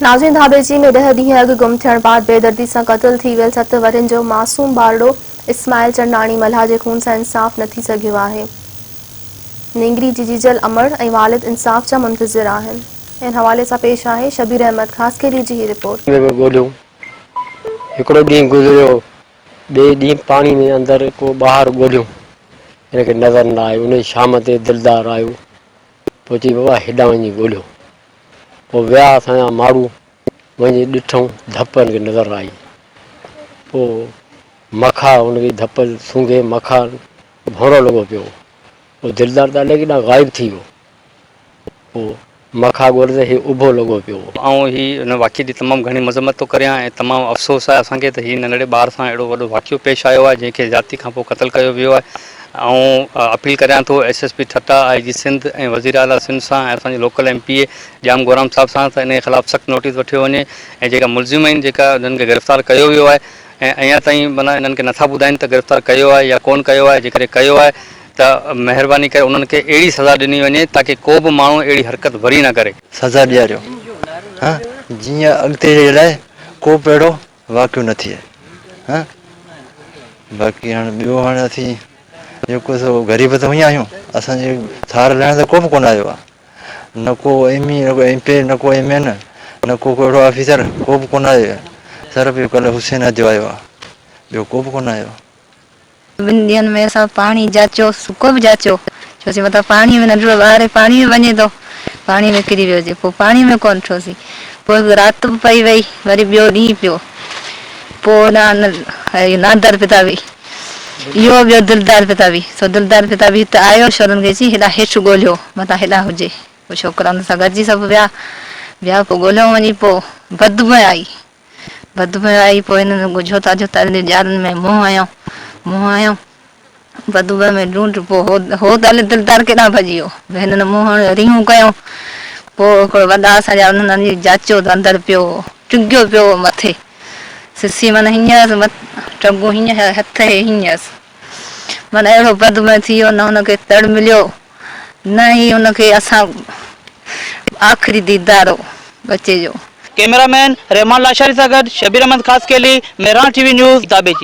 नाज़रीन, धाबेची में 10 ॾींहं अॻु गुम थियण बाद बेदर्दी सां क़त्ल थी वियल 7 वरनि जो मासूम बारड़ो इस्माइल चंदानी मल्हा जे खून सां इंसाफ़ न थी सघियो आहे। नींगरी जी जीजल अमर ऐं वालिद इंसाफ़ जा मुंतज़िर आहिनि। इन हवाले सां पेश आहे शबीर अहमद ख़ासकेरी जी ही रिपोर्ट। हिकिड़ो ॾींहुं गुज़रियो, ॿिए ॾींहुं पाणी में अंदरि को ॿाहिरि ॻोल्हियो, हिनखे नज़र न आयो। उन शाम ते दिलदार आयो, पोइ चई बाबा हेॾां वञी ॻोल्हियो। पोइ विया असांजा माण्हू, वञी ॾिठऊं, धप हिनखे नज़र आई। पोइ मखा हुनखे धप सूंघे, मखा भौरो लॻो पियो। पोइ दिलदार त अलाए केॾां ग़ाइबु थी वियो। पोइ मखा ॻोल्हे त हीउ उभो लॻो पियो। ऐं हीअ हिन वाक़े जी तमामु घणी मज़म्मत थो करियां ऐं तमामु अफ़सोस आहे असांखे त हीअ नंढड़े ॿार सां अहिड़ो वॾो वाक़ियो पेश आयो आहे जंहिंखे ज़ाती खां पोइ क़त्ल कयो वियो आहे। ऐं अपील करियां थो SSP ठट्टा, IG सिंध ऐं वज़ीर आला सिंध सां ऐं असांजे लोकल MPA जाम गोराम साहिब सां त इन जे ख़िलाफ़ु सख़्तु नोटिस वठियो वञे ऐं जेका मुलज़िम आहिनि, जेका हुननि खे गिरफ़्तार कयो वियो आहे ऐं अञा ताईं माना इन्हनि खे नथा ॿुधाइनि त गिरफ़्तार कयो आहे या कोन कयो आहे। जेकॾहिं कयो आहे त महिरबानी करे उन्हनि खे अहिड़ी सज़ा ॾिनी वञे ताकी को बि माण्हू अहिड़ी हरकत वरी न करे। सज़ा ॾियारियो जीअं अॻिते जे लाइ को बि अहिड़ो वाक़ियो न थिए। बाक़ी हाणे ॿियो हाणे असीं जेको सो ग़रीब त हुआ आहियूं, असांजे थार लहण त को बि कोन आयो आहे, न को ME, न को MP, न को MN, न को अहिड़ो ऑफिसर, को बि कोन आयो आहे। सिर्फ़ु इहो कल्ह हुसैन अॼु आयो आहे, ॿियो को बि कोन आयो। ॿिनि ॾींहंनि में असां पाणी जाचियो, सुको बि जाचियो, छोसी मथां पाणी में नंढिड़ो ॿार पाणी में वञे थो, पाणी में किरी वियोसीं, पोइ पाणी में कोन थियोसीं। पोइ राति बि पई वई, वरी ॿियो ॾींहुं पियो, पोइ नादर पिता बि इहो ॿियो दिलदार पिता बि सो दिलदार पिता बि हिते आयो, शोरनि खे चई हेॾा हेठि ॻोल्हियो, मथां हेॾा हुजे। पोइ छोकिरनि सां गॾिजी सभु विया, पोइ ॻोल्हियो वञी, पोइ बदबू आई। पोइ हिननि झोता ॼारनि में मुंहुं आयो बदबू में ढूंढ। पोइ हो त हले दिलदार केॾां भॼी वियो, हिननि मुंहुं रिंहूं कयूं। पोइ हिकिड़ो वॾा असांजा उन्हनि जाचियो त अंदरि पियो, टुंगियो पियो मथे, सिसी माना हीअं टंगू हीअं, हथ हीअं, माना अहिड़ो बदबू थी वियो, न हुनखे तड़ मिलियो न ई हुनखे असां आख़िरी दीदार हो बचे जो। कैमरामैन रहमान लाशारी सां गॾु शबीर अहमद ख़ासकेली, मेहरान TV न्यूज़, धाबेची।